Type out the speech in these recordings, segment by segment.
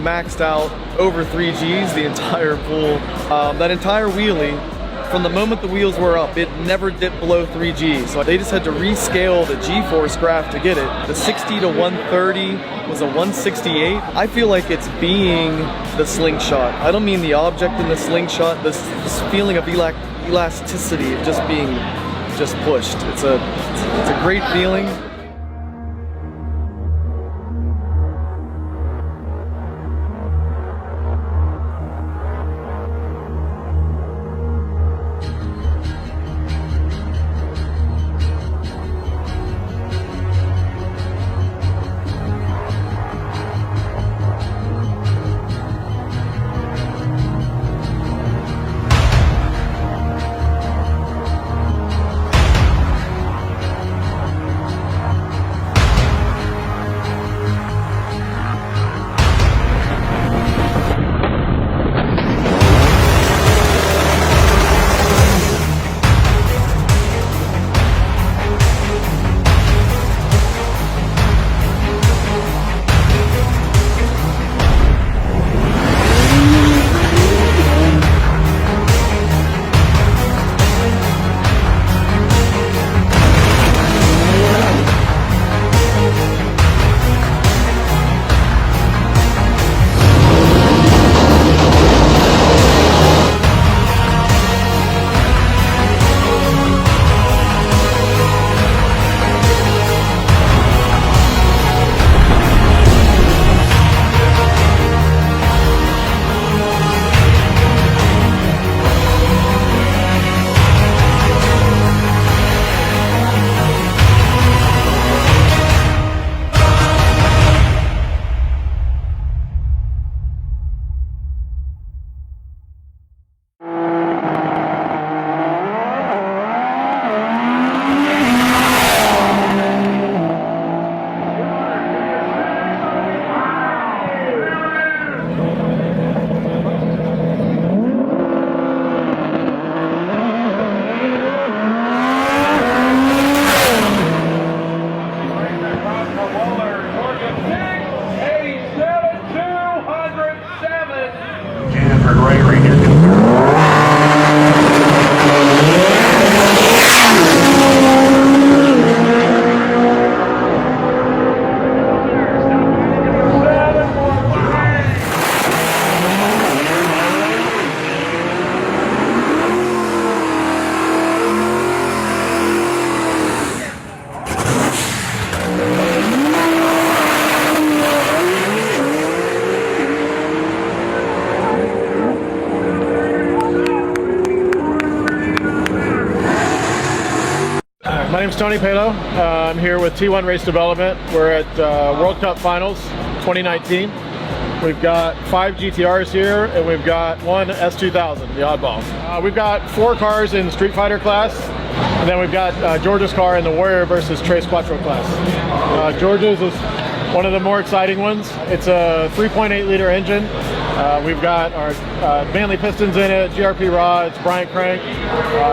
maxed out over 3 Gs the entire pool. That entire wheelie, from the moment the wheels were up, it never dipped below 3 Gs. So they just had to rescale the G-force graph to get it. The 60 to 130 was a 168. I feel like it's being the slingshot. I don't mean the object in the slingshot, this feeling of elasticity of just being pushed. It's a great feeling. My name's Tony Pato. I'm here with T1 Race Development. We're at World Cup Finals 2019. We've got 5 GTRs here, and we've got one S2000, the oddball. We've got 4 cars in the Street Fighter class, and then we've got George's car in the Warrior versus Tres Quattro class. George's is one of the more exciting ones. It's a 3.8 liter engine. We've got our Manley pistons in it, GRP rods, Bryant crank.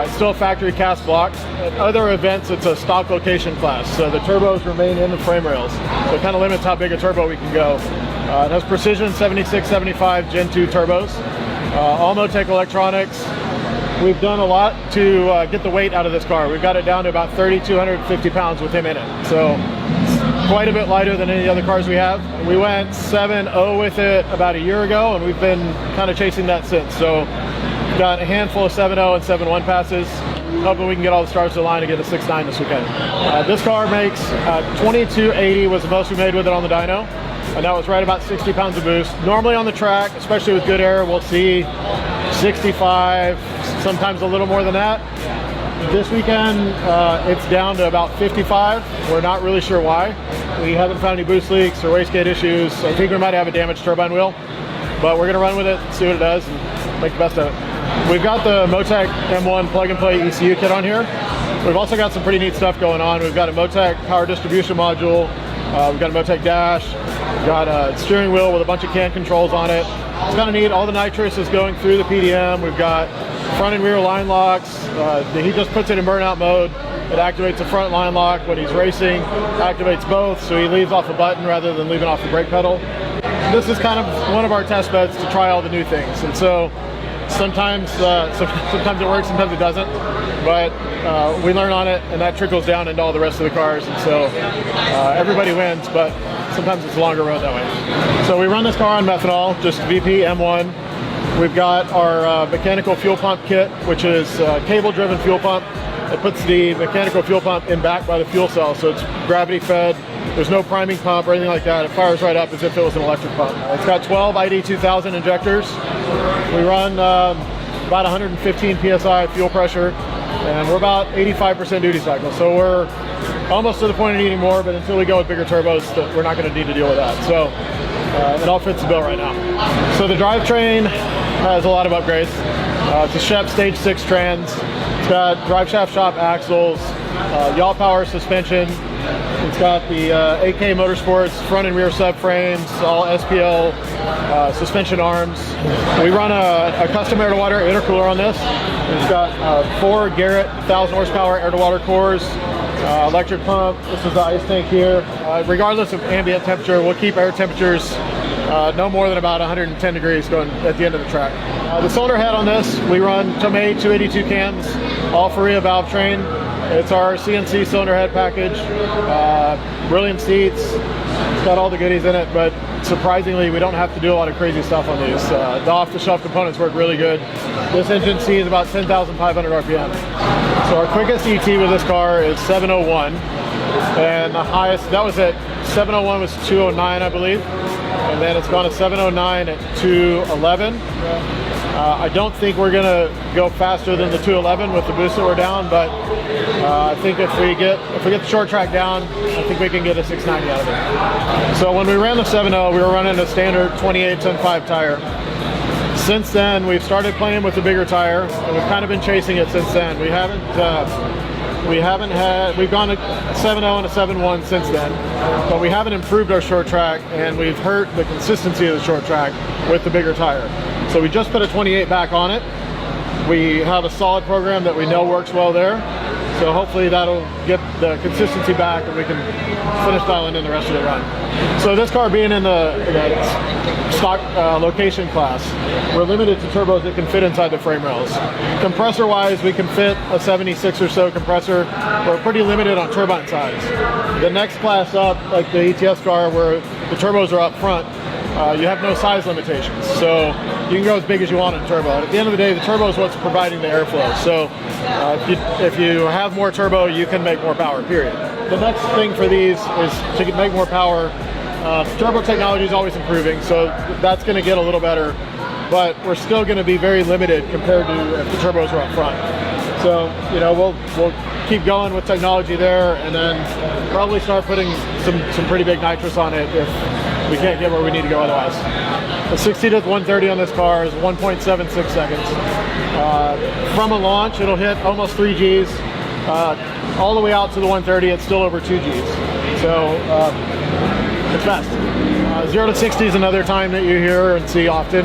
It's still a factory cast block. At other events, it's a stock location class, so the turbos remain in the frame rails. So it kind of limits how big a turbo we can go. It has Precision 7675 Gen 2 turbos, all Motec electronics. We've done a lot to get the weight out of this car. We've got it down to about 3,250 pounds with him in it. So quite a bit lighter than any other cars we have. We went 7.0 with it about a year ago, and we've been kind of chasing that since. So we've got a handful of 7.0 and 7.1 passes. Hoping we can get all the stars to the line to get a 6.9 this weekend. This car makes 2280 was the most we made with it on the dyno, and that was right about 60 pounds of boost. Normally on the track, especially with good air, we'll see 65, sometimes a little more than that. This weekend, it's down to about 55. We're not really sure why. We haven't found any boost leaks or wastegate issues. I think we might have a damaged turbine wheel, but we're gonna run with it, see what it does, and make the best of it. We've got the Motec M1 plug-and-play ECU kit on here. We've also got some pretty neat stuff going on. We've got a Motec power distribution module. We've got a Motec dash. We've got a steering wheel with a bunch of CAN controls on it. It's kind of neat. All the nitrous is going through the PDM. We've got front and rear line locks. He just puts it in burnout mode. It activates the front line lock when he's racing, activates both, so he leaves off a button rather than leaving off the brake pedal. this is kind of one of our test beds to try all the new things. And so sometimes it works, sometimes it doesn't. But we learn on it, and that trickles down into all the rest of the cars. And so everybody wins, but sometimes it's a longer road that way. So we run this car on methanol, just VP M1. We've got our mechanical fuel pump kit, which is a cable-driven fuel pump. It puts the mechanical fuel pump in back by the fuel cell, so it's gravity fed. There's no priming pump or anything like that. It fires right up as if it was an electric pump. It's got 12 ID2000 injectors. We run about 115 PSI fuel pressure, and we're about 85% duty cycle. So we're almost to the point of needing more, but until we go with bigger turbos, we're not going to need to deal with that. So it all fits the bill right now. So the drivetrain has a lot of upgrades. It's a Shep Stage 6 trans. It's got drive shaft shop axles, yaw power suspension. It's got the AK Motorsports front and rear subframes, all SPL suspension arms. We run a custom air-to-water intercooler on this. It's got 4 Garrett 1,000 horsepower air-to-water cores, electric pump. This is the ice tank here. Regardless of ambient temperature, we'll keep air temperatures no more than about 110 degrees going at the end of the track. The cylinder head on this, we run Tomei 282 cans, all Faria valve train. It's our CNC cylinder head package, brilliant seats. It's got all the goodies in it, but surprisingly, we don't have to do a lot of crazy stuff on these. The off-the-shelf components work really good. This engine sees about 10,500 RPM. So our quickest ET with this car is 701, and the highest, that was at 701 was 209, I believe, and then it's gone to 709 at 211. I don't think we're gonna go faster than the 211 with the boost that we're down, but I think if we get the short track down, I think we can get a 690 out of it. So when we ran the 7.0, we were running a standard 28-10-5 tire. Since then, we've started playing with the bigger tire, and we've kind of been chasing it since then. We've gone to 7.0 and a 7.1 since then, but we haven't improved our short track, and we've hurt the consistency of the short track with the bigger tire. So we just put a 28 back on it. We have a solid program that we know works well there. So hopefully that'll get the consistency back and we can finish dialing in the rest of the run. So this car being in the stock location class, we're limited to turbos that can fit inside the frame rails. Compressor wise, we can fit a 76 or so compressor. We're pretty limited on turbine size. The next class up, like the ETS car where the turbos are up front, you have no size limitations. So you can go as big as you want in turbo. At the end of the day, the turbo is what's providing the airflow. So if you have more turbo, you can make more power, period. The next thing for these is to make more power. Turbo technology is always improving, so that's going to get a little better, but we're still going to be very limited compared to if the turbos are up front. So, you know, we'll keep going with technology there, and then probably start putting some pretty big nitrous on it if we can't get where we need to go otherwise. The 60 to 130 on this car is 1.76 seconds. From a launch, it'll hit almost 3 Gs. All the way out to the 130, it's still over 2 Gs. So it's fast. 0 to 60 is another time that you hear and see often.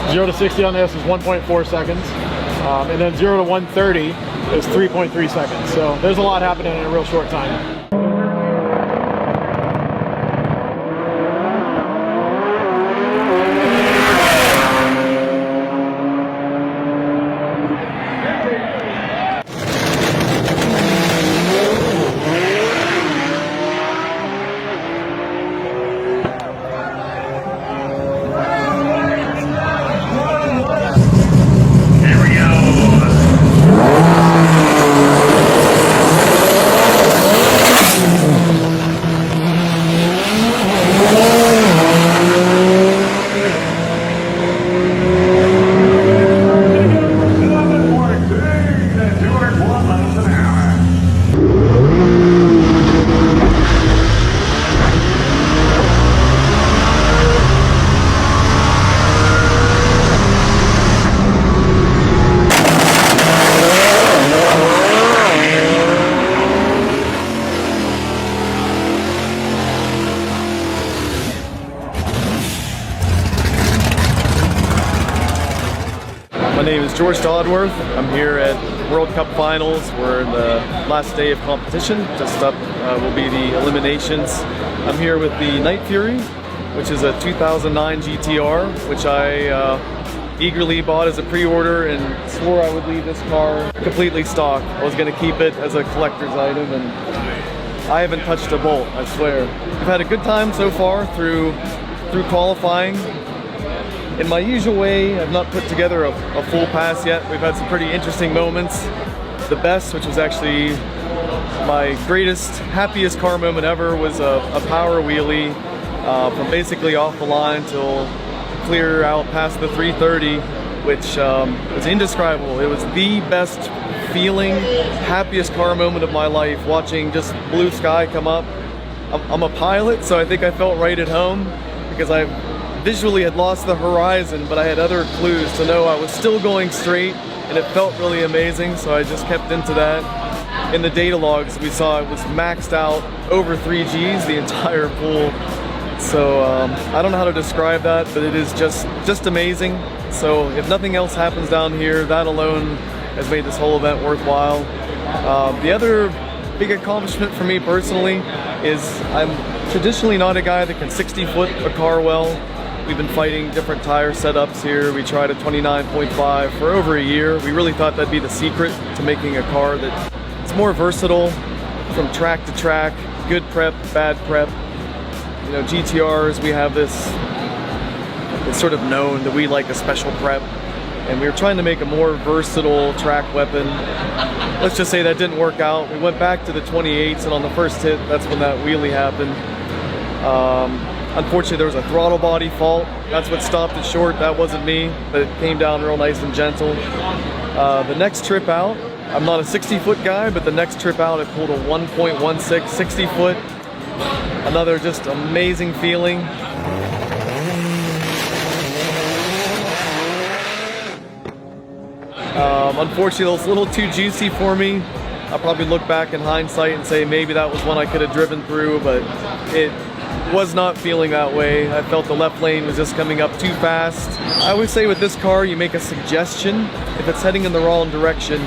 0 to 60 on this is 1.4 seconds. And then 0 to 130 is 3.3 seconds. So there's a lot happening in a real short time. My name is George Dodworth. I'm here at World Cup Finals. We're in the last day of competition. Just up will be the eliminations. I'm here with the Night Fury. which is a 2009 GTR, which I eagerly bought as a pre-order and swore I would leave this car completely stock. I was going to keep it as a collector's item, and I haven't touched a bolt, I swear. I've had a good time so far through qualifying. In my usual way, I've not put together a full pass yet. We've had some pretty interesting moments. The best, which was actually my greatest, happiest car moment ever, was a power wheelie from basically off the line till clear out past the 330, which was indescribable. It was the best feeling, happiest car moment of my life, watching just blue sky come up. I'm a pilot, so I think I felt right at home because I visually had lost the horizon, but I had other clues to know I was still going straight, and it felt really amazing, so I just kept into that. In the data logs, we saw it was maxed out over 3 Gs, the entire pool. So I don't know how to describe that, but it is just amazing. So if nothing else happens down here, that alone has made this whole event worthwhile. The other big accomplishment for me personally is I'm traditionally not a guy that can 60-foot a car well. We've been fighting different tire setups here. We tried a 29.5 for over a year. We really thought that'd be the secret to making a car that's more versatile from track to track, good prep, bad prep. You know, GTRs, we have this, it's sort of known that we like a special prep, and we were trying to make a more versatile track weapon. Let's just say that didn't work out. We went back to the 28s, and on the first hit, that's when that wheelie happened. Unfortunately, there was a throttle body fault. That's what stopped it short. That wasn't me, but it came down real nice and gentle. The next trip out, I'm not a 60-foot guy, but the next trip out, I pulled a 1.16 60-foot. Another just amazing feeling. Unfortunately, it was a little too juicy for me. I'll probably look back in hindsight and say maybe that was one I could have driven through, but it was not feeling that way. I felt the left lane was just coming up too fast. I always say with this car, you make a suggestion. If it's heading in the wrong direction,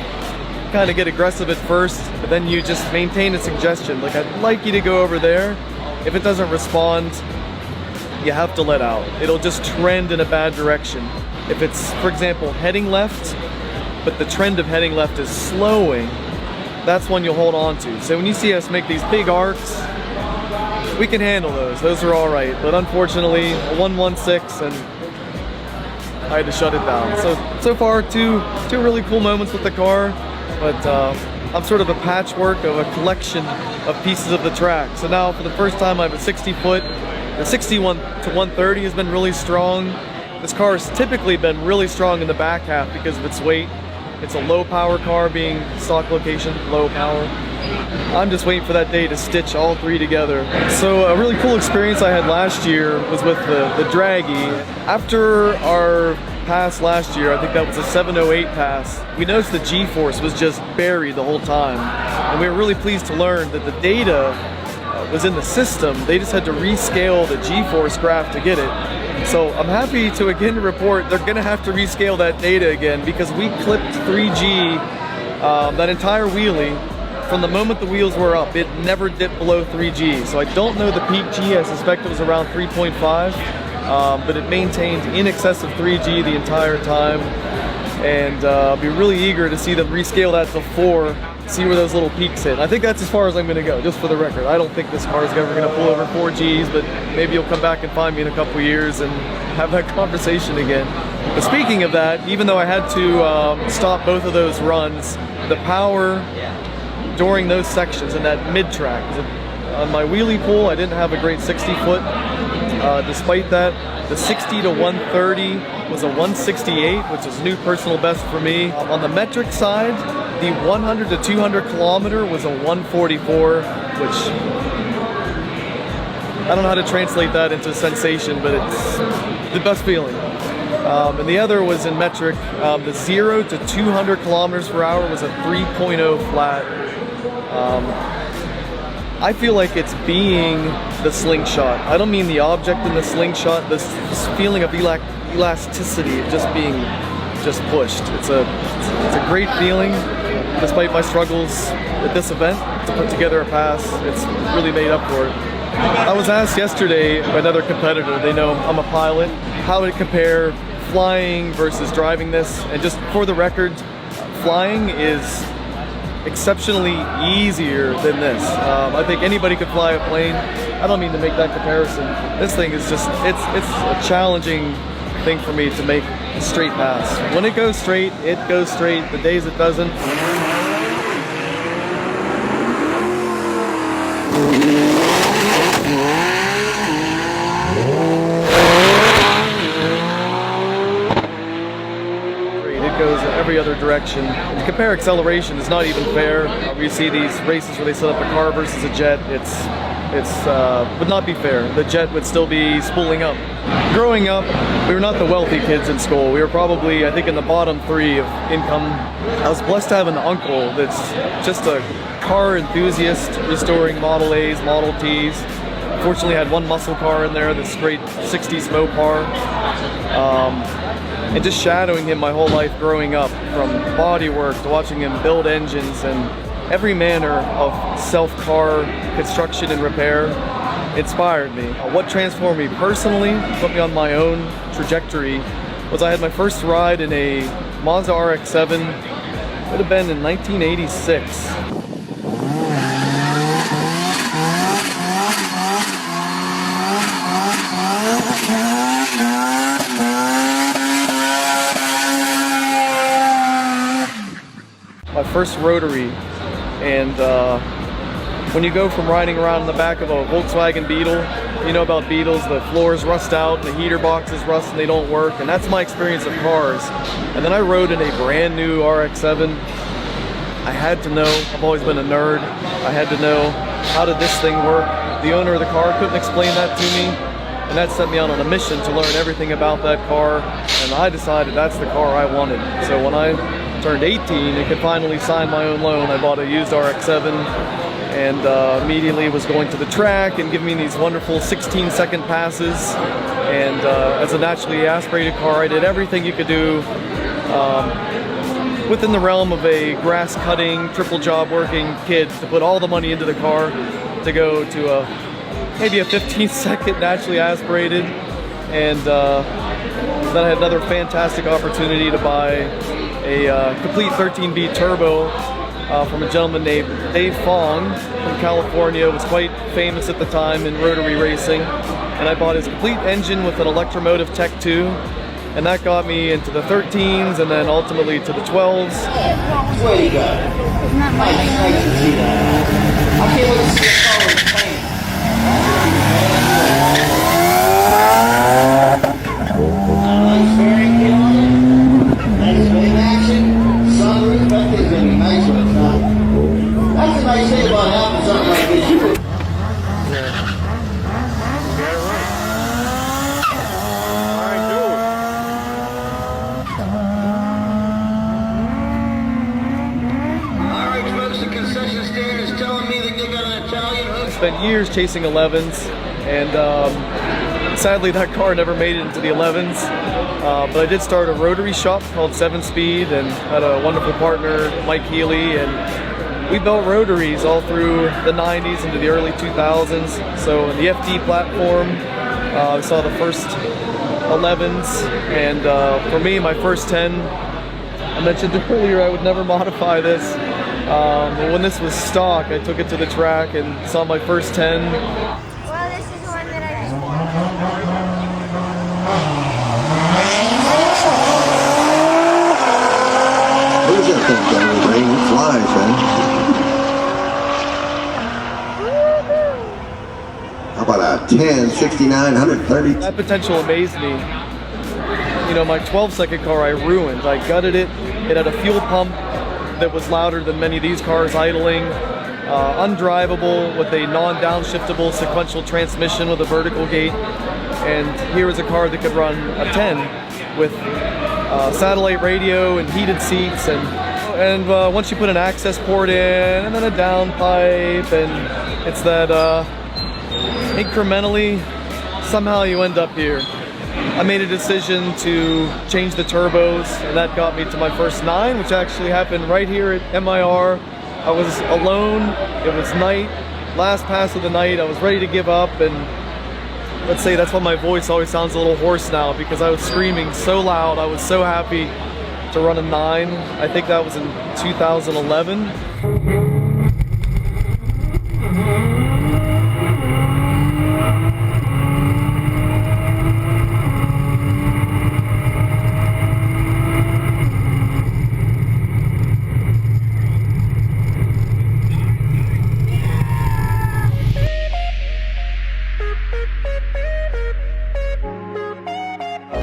kind of get aggressive at first, but then you just maintain a suggestion. Like, I'd like you to go over there. If it doesn't respond, you have to let out. It'll just trend in a bad direction. If it's, for example, heading left, but the trend of heading left is slowing, that's one you'll hold on to. So when you see us make these big arcs, we can handle those. Those are all right. But unfortunately, a 116, and I had to shut it down. So far, two really cool moments with the car, but I'm sort of a patchwork of a collection of pieces of the track. So now, for the first time, I have a 60-foot. The 61 to 130 has been really strong. This car has typically been really strong in the back half because of its weight. It's a low power car, being stock location, low power. I'm just waiting for that day to stitch all three together. So a really cool experience I had last year was with the Dragy. After our pass last year, I think that was a 708 pass, we noticed the G-force was just buried the whole time. And we were really pleased to learn that the data was in the system. They just had to rescale the G-force graph to get it. So I'm happy to again report they're gonna have to rescale that data again, because we clipped 3G, that entire wheelie, from the moment the wheels were up. It never dipped below 3G. So I don't know the peak G, I suspect it was around 3.5, but it maintained in excess of 3G the entire time. And I'll be really eager to see them rescale that to 4, see where those little peaks hit. I think that's as far as I'm gonna go, just for the record. I don't think this car is ever gonna pull over 4 Gs, but maybe you'll come back and find me in a couple years and have that conversation again. But speaking of that, even though I had to stop both of those runs, the power during those sections in that mid-track, on my wheelie pool, I didn't have a great 60-foot. Despite that, the 60 to 130 was a 168, which is new personal best for me. On the metric side, the 100 to 200 kilometer was a 144, which I don't know how to translate that into sensation, but it's the best feeling. And the other was in metric. The 0 to 200 kilometers per hour was a 3.0 flat. I feel like it's being the slingshot. I don't mean the object in the slingshot, this feeling of elasticity of just being pushed. It's a great feeling. Despite my struggles at this event to put together a pass, it's really made up for it. I was asked yesterday by another competitor, they know I'm a pilot, how would it compare flying versus driving this? And just for the record, flying is exceptionally easier than this. I think anybody could fly a plane. I don't mean to make that comparison. This thing is just, it's a challenging thing for me to make a straight pass. When it goes straight, it goes straight. The days it doesn't, it goes in every other direction. And to compare acceleration is not even fair. We see these races where they set up a car versus a jet. It's would not be fair. The jet would still be spooling up. Growing up, we were not the wealthy kids in school. We were probably, I think, in the bottom 3 of income. I was blessed to have an uncle that's just a car enthusiast, restoring Model A's, Model T's. Fortunately, I had one muscle car in there, this great 60s Mopar. And just shadowing him my whole life growing up, from body work to watching him build engines and every manner of self-car construction and repair inspired me. What transformed me personally, put me on my own trajectory, was I had my first ride in a Mazda RX-7. It would have been in 1986. My first rotary, and when you go from riding around in the back of a Volkswagen Beetle, you know about Beetles, the floors rust out, the heater boxes rust and they don't work, and that's my experience of cars. And then I rode in a brand new RX-7. I had to know, I've always been a nerd, I had to know, how did this thing work? The owner of the car couldn't explain that to me, and that set me out on a mission to learn everything about that car, and I decided that's the car I wanted. So when I turned 18 and could finally sign my own loan, I bought a used RX-7 and immediately was going to the track and giving me these wonderful 16-second passes. And as a naturally aspirated car, I did everything you could do within the realm of a grass-cutting, triple job working kid, to put all the money into the car to go to maybe a 15-second naturally aspirated. And then I had another fantastic opportunity to buy a complete 13V turbo from a gentleman named Dave Fong from California. Was quite famous at the time in rotary racing, and I bought his complete engine with an Electromotive Tech 2, and that got me into the 13s and then ultimately to the 12s. Where you go? Isn't that nice to see that? I can't wait to see the car in paint. Nice fairing kit on it. Nice wave action. Sunroof. That thing's gonna be nice when it's not. That's the nice thing about having something like this. You can spent years chasing 11s, and sadly that car never made it into the 11s, but I did start a rotary shop called 7 Speed and had a wonderful partner, Mike Healy, and we built rotaries all through the 90s into the early 2000s. So in the FD platform, I saw the first 11s, and for me, my first 10, I mentioned earlier I would never modify this. When this was stock, I took it to the track and saw my first 10. Well, this is one that I just Where's that thing going, Ray? It flies, huh? How about a 10, 69, 130? That potential amazed me. You know, my 12-second car I ruined. I gutted it. It had a fuel pump that was louder than many of these cars idling, undrivable with a non-downshiftable sequential transmission with a vertical gate. And here was a car that could run a 10 with satellite radio and heated seats, and once you put an access port in and then a downpipe, and it's that incrementally somehow you end up here. I made a decision to change the turbos, and that got me to my first 9, which actually happened right here at MIR. I was alone, it was night, last pass of the night. I was ready to give up, and let's say that's why my voice always sounds a little hoarse now, because I was screaming so loud. I was so happy to run a 9. I think that was in 2011.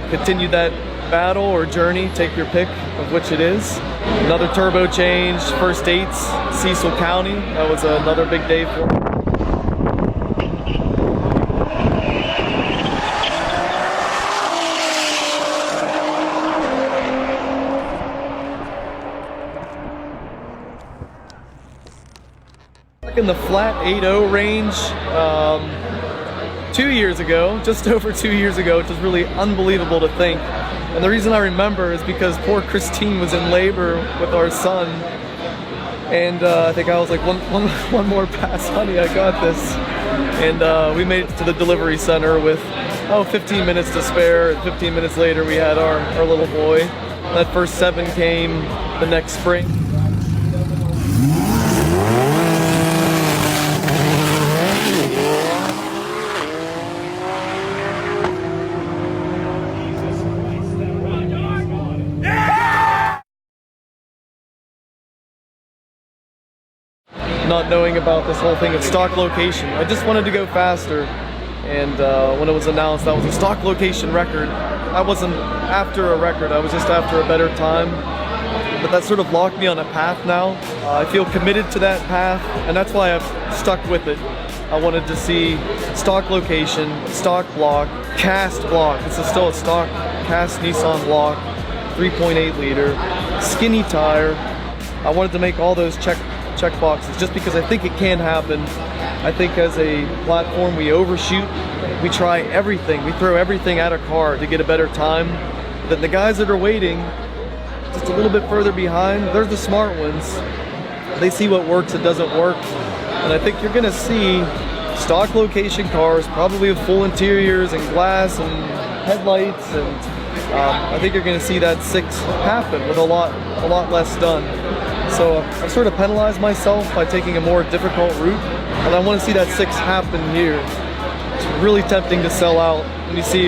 Continue that battle or journey, take your pick of which it is. Another turbo change, first dates, Cecil County. That was another big day for me. In the flat 8.0 range, 2 years ago, just over 2 years ago, which is really unbelievable to think. And the reason I remember is because poor Christine was in labor with our son. And I think I was like, one more pass, honey, I got this. And we made it to the delivery center with, 15 minutes to spare. And 15 minutes later, we had our little boy. That first 7 came the next spring. Not knowing about this whole thing of stock location. I just wanted to go faster, and when it was announced that was a stock location record, I wasn't after a record, I was just after a better time. But that sort of locked me on a path now. I feel committed to that path, and that's why I've stuck with it. I wanted to see stock location, stock block, cast block. This is still a stock cast Nissan block, 3.8 liter, skinny tire. I wanted to make all those check boxes just because I think it can happen. I think as a platform we overshoot, we try everything, we throw everything at a car to get a better time. Then the guys that are waiting just a little bit further behind, they're the smart ones. They see what works and doesn't work. And I think you're gonna see stock location cars, probably with full interiors and glass and headlights, and I think you're gonna see that 6 happen with a lot less done. So I've sort of penalized myself by taking a more difficult route, and I want to see that 6 happen here. It's really tempting to sell out when you see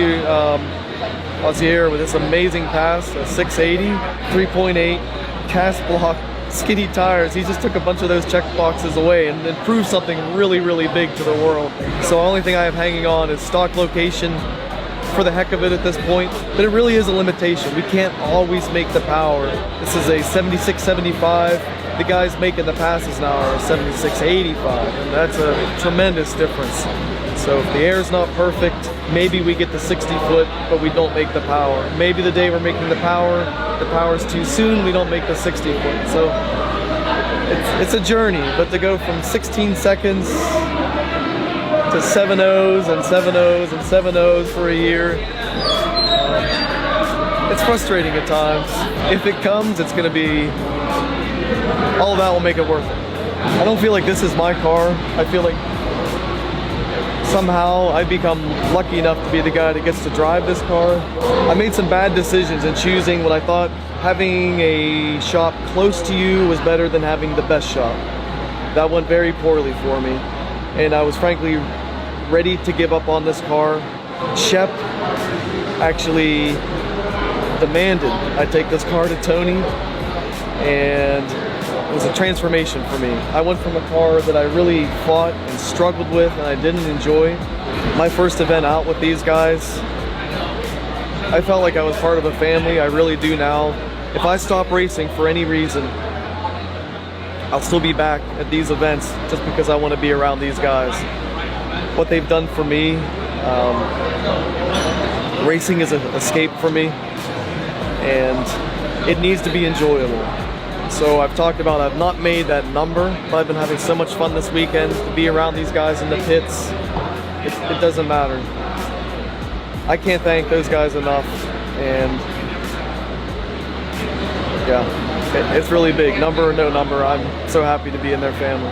Lazier with this amazing pass, a 680, 3.8, cast block, skinny tires. He just took a bunch of those check boxes away and proved something really, really big to the world. So the only thing I have hanging on is stock location for the heck of it at this point, but it really is a limitation. We can't always make the power. This is a 76-75. The guys making the passes now are a 76-85, and that's a tremendous difference. So if the air's not perfect, maybe we get the 60 foot, but we don't make the power. Maybe the day we're making the power's too soon, we don't make the 60 foot. So it's a journey, but to go from 16 seconds to 7.0s and 7.0s and 7.0s for a year, it's frustrating at times. If it comes, it's gonna be, all of that will make it worth it. I don't feel like this is my car. I feel like somehow I become lucky enough to be the guy that gets to drive this car. I made some bad decisions in choosing what I thought having a shop close to you was better than having the best shop. That went very poorly for me, and I was frankly ready to give up on this car. Shep actually demanded I take this car to Tony, and it was a transformation for me. I went from a car that I really fought and struggled with and I didn't enjoy. My first event out with these guys, I felt like I was part of a family. I really do now. If I stop racing for any reason, I'll still be back at these events just because I want to be around these guys. What they've done for me, racing is an escape for me, and it needs to be enjoyable. So I've talked about, I've not made that number, but I've been having so much fun this weekend to be around these guys in the pits. It doesn't matter. I can't thank those guys enough, and yeah, it's really big. Number or no number, I'm so happy to be in their family.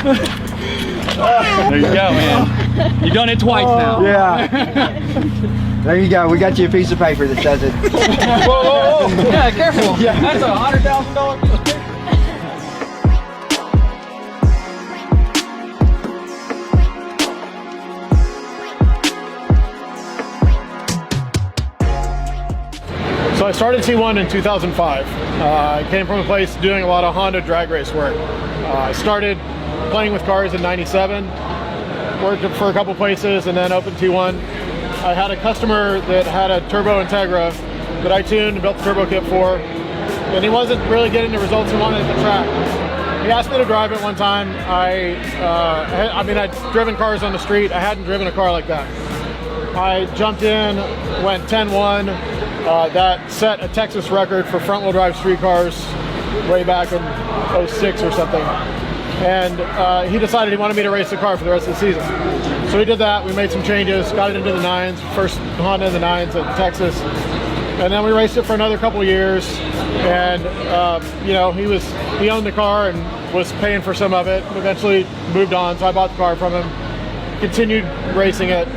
There you go, man. You've done it twice now. Yeah. There you go. We got you a piece of paper that says it. Whoa, whoa, whoa. Yeah, careful. Yeah. That's $100,000 piece of paper. So I started T1 in 2005. I came from a place doing a lot of Honda drag race work. I started playing with cars in '97, worked for a couple places, and then opened T1. I had a customer that had a Turbo Integra that I tuned and built the turbo kit for, and he wasn't really getting the results he wanted at the track. He asked me to drive it one time. I mean, I'd driven cars on the street. I hadn't driven a car like that. I jumped in, went 10-1. That set a Texas record for front-wheel drive street cars way back in '06 or something. And he decided he wanted me to race the car for the rest of the season. So we did that. We made some changes, got it into the 9s, first Honda in the 9s in Texas. And then we raced it for another couple of years. And you know, he owned the car and was paying for some of it. Eventually moved on, so I bought the car from him. Continued racing it.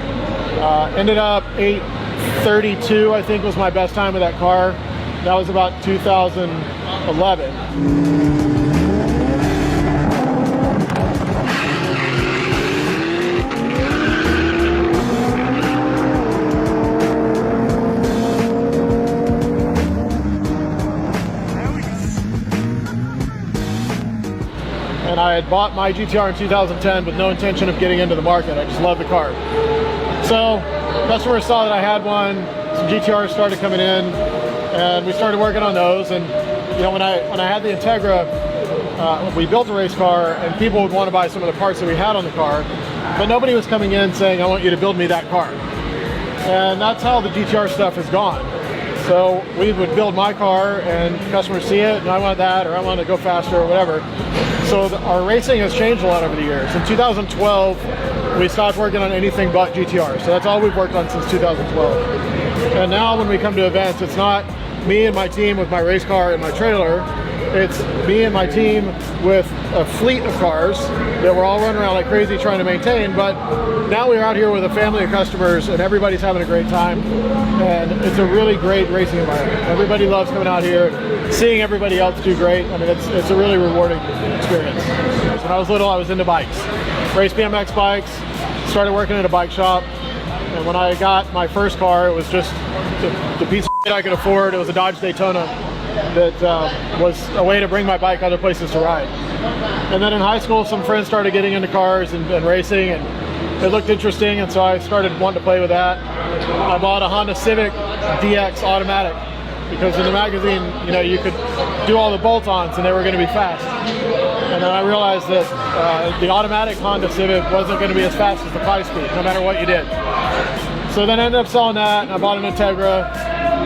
Ended up 8:32, I think, was my best time with that car. That was about 2011. And I had bought my GTR in 2010 with no intention of getting into the market. I just loved the car. So customers saw that I had one, some GTRs started coming in, and we started working on those. And you know, when I had the Integra, we built a race car, and people would want to buy some of the parts that we had on the car, but nobody was coming in saying, I want you to build me that car. And that's how the GTR stuff has gone. So we would build my car, and customers see it, and I want that, or I want to go faster, or whatever. So our racing has changed a lot over the years. In 2012, we stopped working on anything but GTR. So that's all we've worked on since 2012. And now when we come to events, it's not me and my team with my race car and my trailer. It's me and my team with a fleet of cars that we're all running around like crazy trying to maintain. But now we're out here with a family of customers, and everybody's having a great time. And it's a really great racing environment. Everybody loves coming out here, seeing everybody else do great. I mean, it's a really rewarding experience. When I was little, I was into bikes. Raced BMX bikes, started working at a bike shop. And when I got my first car, it was just the piece of shit I could afford. It was a Dodge Daytona that was a way to bring my bike other places to ride. And then in high school, some friends started getting into cars and racing, and it looked interesting, and so I started wanting to play with that. I bought a Honda Civic DX automatic because in the magazine, you know, you could do all the bolt-ons and they were going to be fast. And then I realized that the automatic Honda Civic wasn't going to be as fast as the 5-speed, no matter what you did. So then I ended up selling that, and I bought an Integra,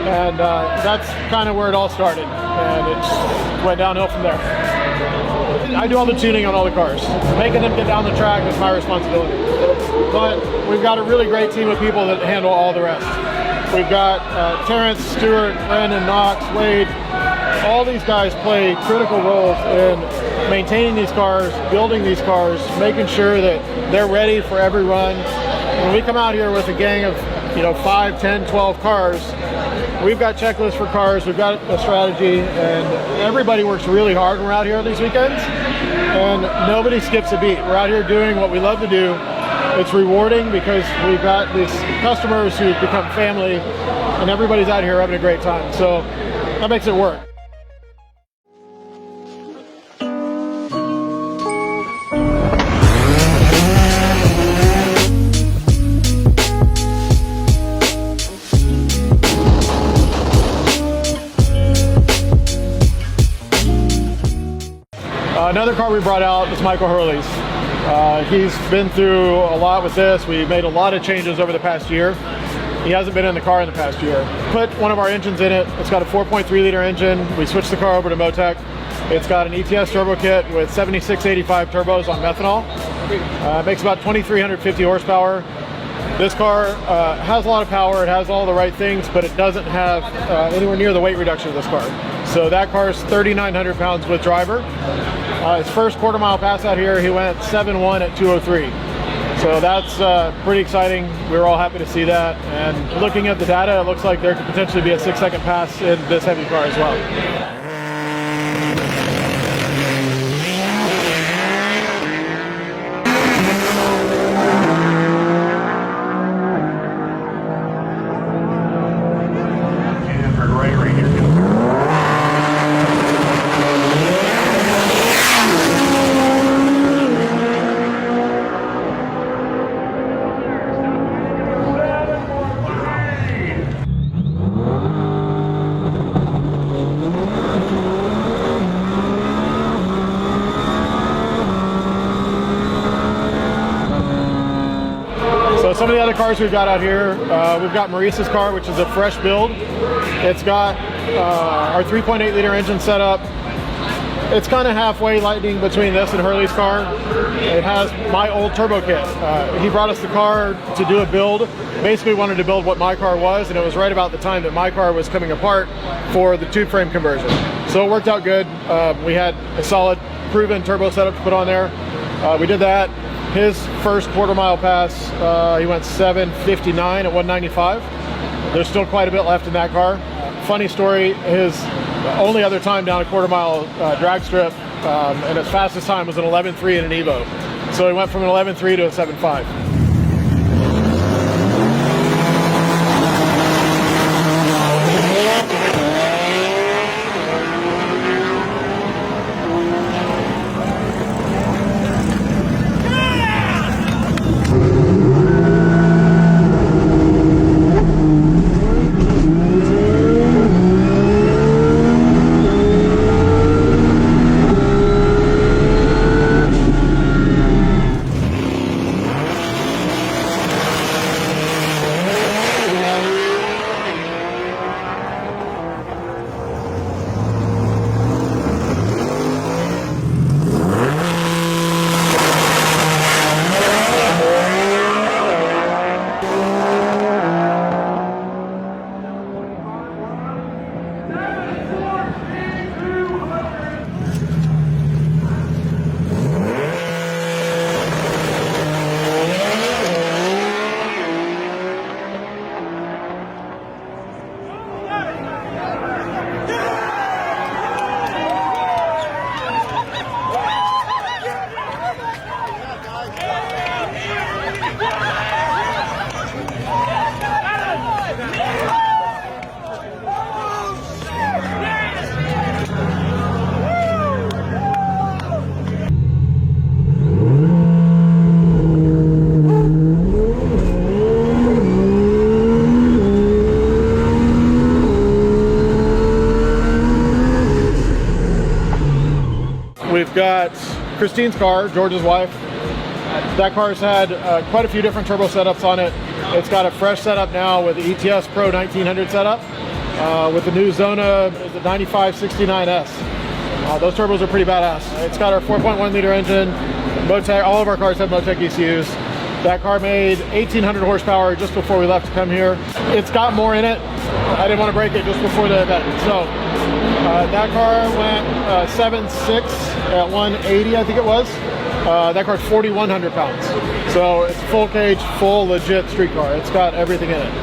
and that's kind of where it all started, and it just went downhill from there. I do all the tuning on all the cars. Making them get down the track is my responsibility. But we've got a really great team of people that handle all the rest. We've got Terrence, Stewart, Brandon, Knox, Wade. All these guys play critical roles in maintaining these cars, building these cars, making sure that they're ready for every run. When we come out here with a gang of, you know, 5, 10, 12 cars, we've got checklists for cars, we've got a strategy, and everybody works really hard when we're out here these weekends, and nobody skips a beat. We're out here doing what we love to do. It's rewarding because we've got these customers who've become family, and everybody's out here having a great time. So that makes it work. Another car we brought out is Michael Hurley's. He's been through a lot with this. We made a lot of changes over the past year. He hasn't been in the car in the past year. Put one of our engines in it. It's got a 4.3 liter engine. We switched the car over to Motec. It's got an ETS turbo kit with 7685 turbos on methanol. It makes about 2,350 horsepower. This car has a lot of power. It has all the right things, but it doesn't have anywhere near the weight reduction of this car. So that car is 3,900 pounds with driver. His first quarter mile pass out here, he went 7.1 at 2:03. So that's pretty exciting. We were all happy to see that. And looking at the data, it looks like there could potentially be a 6-second pass in this heavy car as well. So some of the other cars we've got out here, we've got Maurice's car, which is a fresh build. It's got our 3.8 liter engine set up. It's kind of halfway lightning between this and Hurley's car. It has my old turbo kit. He brought us the car to do a build. Basically wanted to build what my car was, and it was right about the time that my car was coming apart for the tube frame conversion. So it worked out good. We had a solid, proven turbo setup to put on there. We did that. His first quarter mile pass, he went 7:59 at 195. There's still quite a bit left in that car. Funny story, his only other time down a quarter mile drag strip, and his fastest time was an 11.3 in an Evo. So he went from an 11.3 to a 7.5. We've got Christine's car, George's wife. That car's had quite a few different turbo setups on it. It's got a fresh setup now with the ETS Pro 1900 setup, with the new Zona, the 9569S. Those turbos are pretty badass. It's got our 4.1 liter engine. Motec, all of our cars have Motec ECUs. That car made 1,800 horsepower just before we left to come here. It's got more in it. I didn't want to break it just before the event. So that car went 7.6 at 180, I think it was. That car's 4,100 pounds. So it's full cage, full legit street car. It's got everything in it.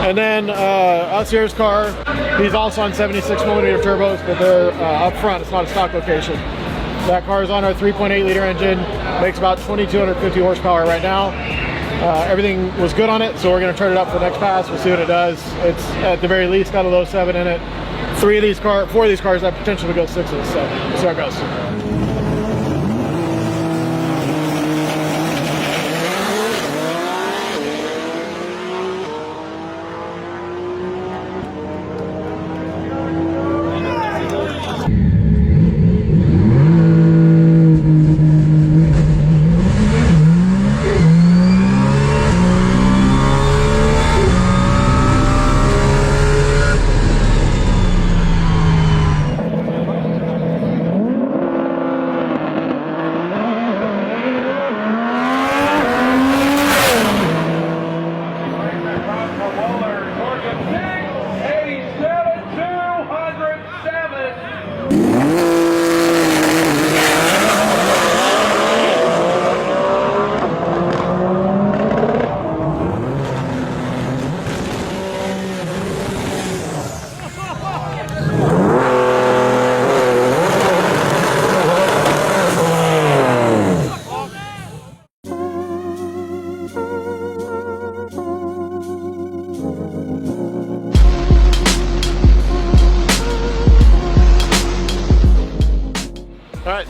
And then us here's car, he's also on 76mm turbos, but they're up front, it's not a stock location. That car is on our 3.8 liter engine, makes about 2,250 horsepower right now. Everything was good on it, so we're going to turn it up for the next pass. We'll see what it does. It's at the very least got a low 7 in it. 4 of these cars have potential to go 6s, so we'll see how it goes.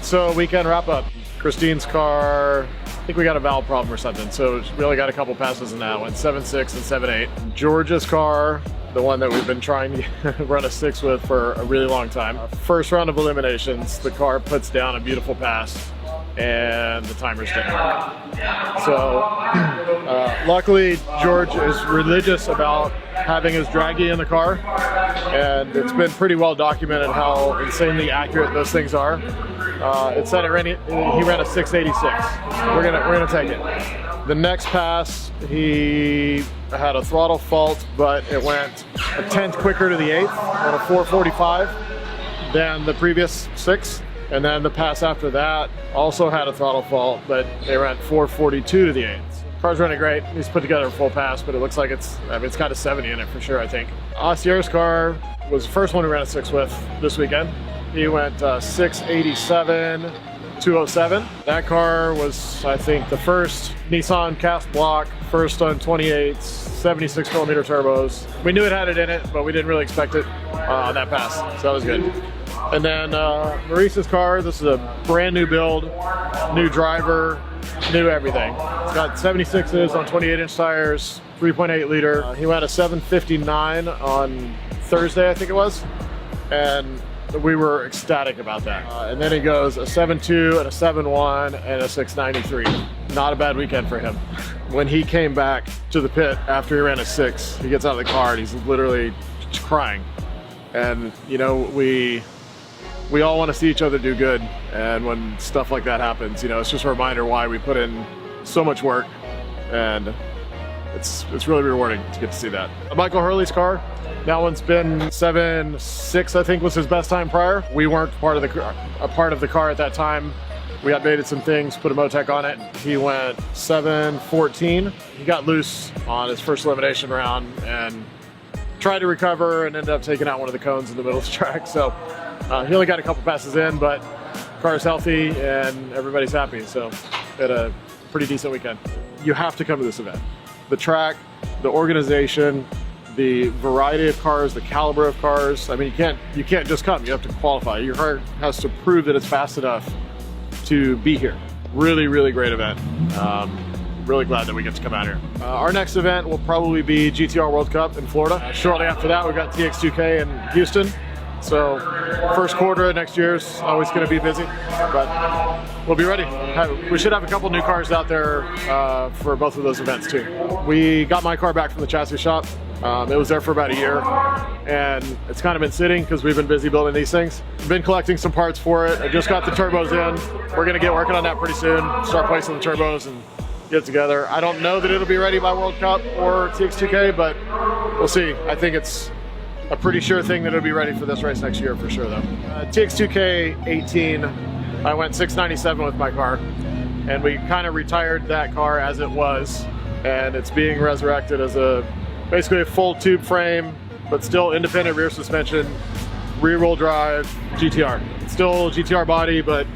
So weekend wrap up. Christine's car, I think we got a valve problem or something, so we only got a couple passes in that one, 7.6 and 7.8. George's car, the one that we've been trying to run a 6 with for a really long time. First round of eliminations, the car puts down a beautiful pass and the timers didn't work. So luckily George is religious about having his draggy in the car, and it's been pretty well documented how insanely accurate those things are. It said he ran a 686. We're gonna take it. The next pass, he had a throttle fault, but it went a tenth quicker to the 8th on a 445 than the previous 6. And then the pass after that also had a throttle fault, but they ran 442 to the 8th. Car's running great. He's put together a full pass, but it looks like it's got a 70 in it for sure, I think. Osier's car was the first one we ran a 6 with this weekend. He went 687, 207. That car was, I think, the first Nissan cast block, first on 28s, 76 millimeter turbos. We knew it had it in it, but we didn't really expect it on that pass, so that was good. And then Maurice's car, this is a brand new build, new driver, new everything. It's got 76s on 28-inch tires, 3.8 liter. He went a 759 on Thursday, I think it was, and we were ecstatic about that. And then he goes a 7.2 and a 7.1 and a 693. Not a bad weekend for him. When he came back to the pit after he ran a 6, he gets out of the car and he's literally crying. And you know, we all want to see each other do good, and when stuff like that happens, you know, it's just a reminder why we put in so much work, and it's really rewarding to get to see that. Michael Hurley's car, that one's been 7.6, I think was his best time prior. We weren't a part of the car at that time. We updated some things, put a Motec on it. He went 7.14. He got loose on his first elimination round and tried to recover and ended up taking out one of the cones in the middle of the track. So he only got a couple passes in, but car's healthy and everybody's happy. So we had a pretty decent weekend. You have to come to this event. The track, the organization, the variety of cars, the caliber of cars. I mean, you can't just come, you have to qualify. Your car has to prove that it's fast enough to be here. Really, really great event. Really glad that we get to come out here. Our next event will probably be GTR World Cup in Florida. Shortly after that, we've got TX2K in Houston. So first quarter of next year's always going to be busy, but we'll be ready. We should have a couple new cars out there for both of those events too. We got my car back from the chassis shop. It was there for about a year, and it's kind of been sitting because we've been busy building these things. Been collecting some parts for it. I just got the turbos in. We're going to get working on that pretty soon. Start placing the turbos and get it together. I don't know that it'll be ready by World Cup or TX2K, but we'll see. I think it's a pretty sure thing that it'll be ready for this race next year for sure though. TX2K 18, I went 697 with my car, and we kind of retired that car as it was, and it's being resurrected as basically a full tube frame, but still independent rear suspension, rear wheel drive GTR. It's still GTR body, but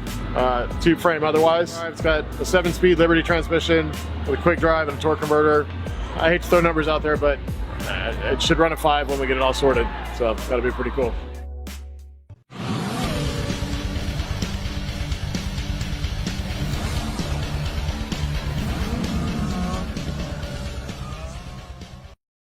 tube frame otherwise. It's got a 7-speed Liberty transmission with a quick drive and a torque converter. I hate to throw numbers out there, but it should run a 5 when we get it all sorted, so that'll be pretty cool.